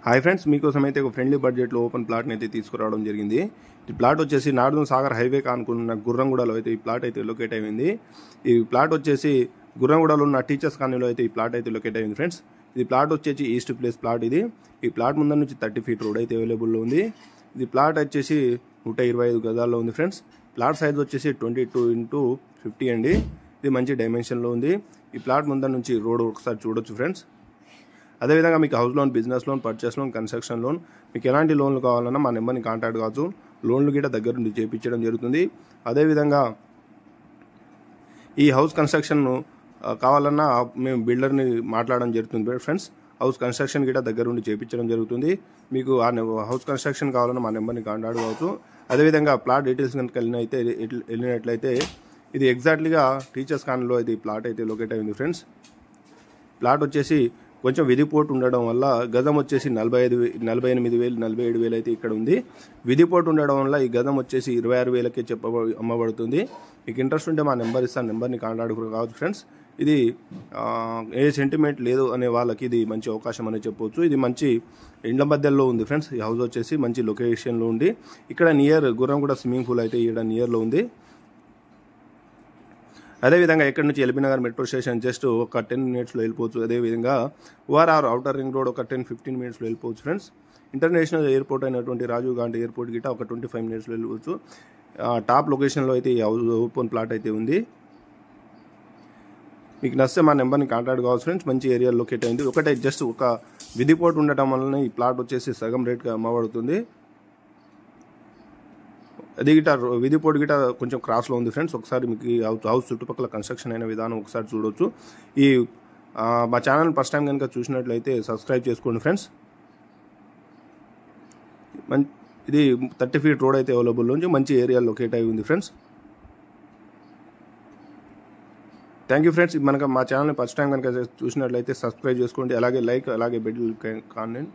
Hi friends, మీకోసం అయితే ఒక ఫ్రెండ్లీ బడ్జెట్లో ఓపెన్ ప్లాట్ని అయితే తీసుకురావడం జరిగింది. ఈ ప్లాట్ వచ్చేసి నాగార్జున సాగర్ హైవే కానుకున్న గుర్రంగూడలో అయితే ఈ ప్లాట్ అయితే లొకేట్ అయింది. ఈ ప్లాట్ వచ్చేసి గుర్రంగూడలో ఉన్న టీచర్స్ కాలనీలో అయితే ఈ ప్లాట్ అయితే లొకేట్ అయింది ఫ్రెండ్స్. ఇది ప్లాట్ వచ్చేసి ఈస్ట్ ప్లేస్ ప్లాట్. ఈ ప్లాట్ ముందర నుంచి 30 ఫీట్ రోడ్ అయితే అవైలబుల్లో ఉంది. ఇది ప్లాట్ వచ్చేసి 125 గజాల్లో ఉంది ఫ్రెండ్స్. ప్లాట్ సైజ్ వచ్చేసి 22x50 అండి. ఇది మంచి డైమెన్షన్లో ఉంది. ఈ ప్లాట్ ముందర నుంచి రోడ్ ఒకసారి చూడొచ్చు ఫ్రెండ్స్. అదేవిధంగా మీకు house loan, business loan, purchase loan, construction loan, మీకు ఎలాంటి లోన్లు కావాలన్నా మా నెంబర్ని కాంటాక్ట్ కావచ్చు. లోన్లు గిట్ట దగ్గర నుండి చేయించడం జరుగుతుంది. అదేవిధంగా ఈ హౌస్ కన్స్ట్రక్షన్ కావాలన్నా మేము బిల్డర్ని మాట్లాడడం జరుగుతుంది ఫ్రెండ్స్. హౌస్ కన్స్ట్రక్షన్ గిట్ట దగ్గర నుండి చేయించడం జరుగుతుంది. మీకు ఆ హౌస్ కన్స్ట్రక్షన్ కావాలన్నా మా నెంబర్ని కాంటాక్ట్ కావచ్చు. అదేవిధంగా ప్లాట్ డీటెయిల్స్ కనుక వెళ్ళినట్లయితే ఇది ఎగ్జాక్ట్లీగా టీచర్స్ కాలనీలో అయితే ఈ ప్లాట్ అయితే లొకేట్ అయింది ఫ్రెండ్స్. ప్లాట్ వచ్చేసి కొంచెం విధిపోటు ఉండడం వల్ల గజం వచ్చేసి 48,000 47,000 అయితే ఇక్కడ ఉంది. విధిపోటు ఉండడం వల్ల ఈ గజం వచ్చేసి 26,000కే అమ్మబడుతుంది. మీకు ఇంట్రెస్ట్ ఉంటే మా నెంబర్ ఇస్తాను, నెంబర్ని కాంటాక్ట్ కావచ్చు ఫ్రెండ్స్. ఇది ఏ సెంటిమెంట్ లేదు అనే వాళ్ళకి ఇది మంచి అవకాశం అని చెప్పవచ్చు. ఇది మంచి ఇండ్ల మధ్యలో ఉంది ఫ్రెండ్స్. ఈ హౌస్ వచ్చేసి మంచి లొకేషన్లో ఉంది. ఇక్కడ నియర్ గుర్రంగూడ స్విమ్మింగ్ పూల్ అయితే ఇక్కడ నియర్లో ఉంది. అదేవిధంగా ఇక్కడ నుంచి LB Nagar metro station just ఒక 10 మినిట్స్లో వెళ్ళిపోవచ్చు. అదేవిధంగా ఓఆర్ఆర్ అవుటర్ రింగ్ రోడ్ ఒక 10-15 మినిట్స్లో వెళ్ళిపోవచ్చు ఫ్రెండ్స్. ఇంటర్నేషనల్ ఎయిర్పోర్ట్ అయినటువంటి రాజీవ్ గాంధీ ఎయిర్పోర్ట్ గిట్ట ఒక 25 మినిట్స్లో వెళ్ళిపోవచ్చు. టాప్ లొకేషన్లో అయితే ఈ ఓపెన్ ప్లాట్ అయితే ఉంది. మీకు నచ్చితే మా నెంబర్ని కాంటాక్ట్ కావచ్చు ఫ్రెండ్స్. మంచి ఏరియా లొకేట్ అయింది. ఒకటే జస్ట్ ఒక విధిపోటు ఉండటం వలన ఈ ప్లాట్ వచ్చేసి సగం రేట్గా అమ్మబడుతుంది. అది గిట విధిపోటు గిట కొంచెం క్రాస్లో ఉంది ఫ్రెండ్స్. ఒకసారి మీకు ఈ హౌస్ చుట్టుపక్కల కన్స్ట్రక్షన్ అయిన విధానం ఒకసారి చూడవచ్చు. ఈ మా ఛానల్ ఫస్ట్ టైం కనుక చూసినట్లయితే సబ్స్క్రైబ్ చేసుకోండి ఫ్రెండ్స్. ఇది 30 ఫీట్ రోడ్ అయితే అవైలబుల్ ఉంది. మంచి ఏరియా లొకేట్ అయి ఉంది ఫ్రెండ్స్. Thank you friends. మనకు మా ఛానల్ని ఫస్ట్ టైం కనుక చూసినట్లయితే సబ్స్క్రైబ్ చేసుకోండి. అలాగే లైక్, అలాగే బెల్ కామెంట్